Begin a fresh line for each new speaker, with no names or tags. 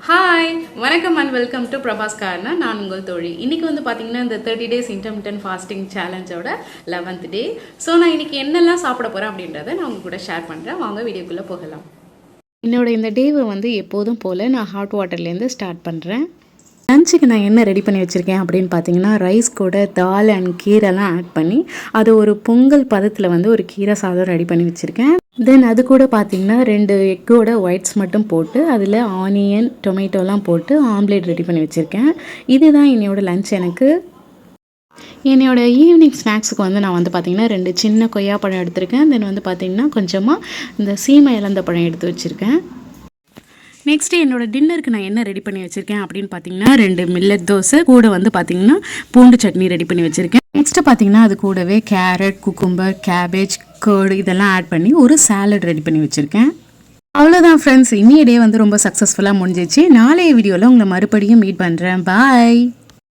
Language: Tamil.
ஹாய் வணக்கம் and welcome to Prabhas corner. நான் உங்கள் தோழி. இன்றைக்கி வந்து பார்த்திங்கன்னா இந்த 30 days இன்டர்மிட்டன்ட் ஃபாஸ்டிங் சேலஞ்சோட 11th டே. ஸோ நான் இன்றைக்கி என்னெல்லாம் சாப்பிட போகிறேன் அப்படின்றத நான் உங்கள் கூட ஷேர் பண்ணுறேன். வாங்க வீடியோக்குள்ளே போகலாம். என்னோட இந்த டேவை வந்து எப்போதும் போல் நான் ஹாட் வாட்டர்லேருந்து ஸ்டார்ட் பண்ணுறேன். லஞ்சுக்கு நான் என்ன ரெடி பண்ணி வச்சுருக்கேன் அப்படின்னு பார்த்தீங்கன்னா, ரைஸ் கூட தால் அண்ட் கீரைலாம் ஆட் பண்ணி அது ஒரு பொங்கல் பதத்தில் வந்து ஒரு கீரை சாதம் ரெடி பண்ணி வச்சுருக்கேன். தென் அது கூட பார்த்திங்கன்னா 2 எக்கோட ஒயிட்ஸ் மட்டும் போட்டு அதில் ஆனியன் டொமேட்டோலாம் போட்டு ஆம்லேட் ரெடி பண்ணி வச்சுருக்கேன். இதுதான் என்னோடய லஞ்ச். என்னோடய ஈவினிங் ஸ்நாக்ஸுக்கு வந்து நான் வந்து பார்த்திங்கன்னா 2 சின்ன கொய்யாப்பழம் எடுத்திருக்கேன். தென் வந்து பார்த்திங்கன்னா கொஞ்சமாக இந்த சீமை இலந்த பழம் எடுத்து வச்சுருக்கேன். நெக்ஸ்ட்டு என்னோடய டின்னருக்கு நான் என்ன ரெடி பண்ணி வச்சுருக்கேன் அப்படின்னு பார்த்தீங்கன்னா 2 மில்லட் தோசை கூட வந்து பார்த்திங்கன்னா பூண்டு சட்னி ரெடி பண்ணி வச்சுருக்கேன். நெக்ஸ்ட்டு பார்த்திங்கன்னா அது கூடவே கேரட், குக்கும்பர், கேபேஜ், கர்டு இதெல்லாம் ஆட் பண்ணி ஒரு சாலட் ரெடி பண்ணி வச்சுருக்கேன். அவ்வளோதான் ஃப்ரெண்ட்ஸ், இன்னைய டே வந்து ரொம்ப சக்ஸஸ்ஃபுல்லாக முடிஞ்சிச்சு. நாளைய வீடியோவில் உங்களை மறுபடியும் மீட் பண்ணுறேன். பாய்.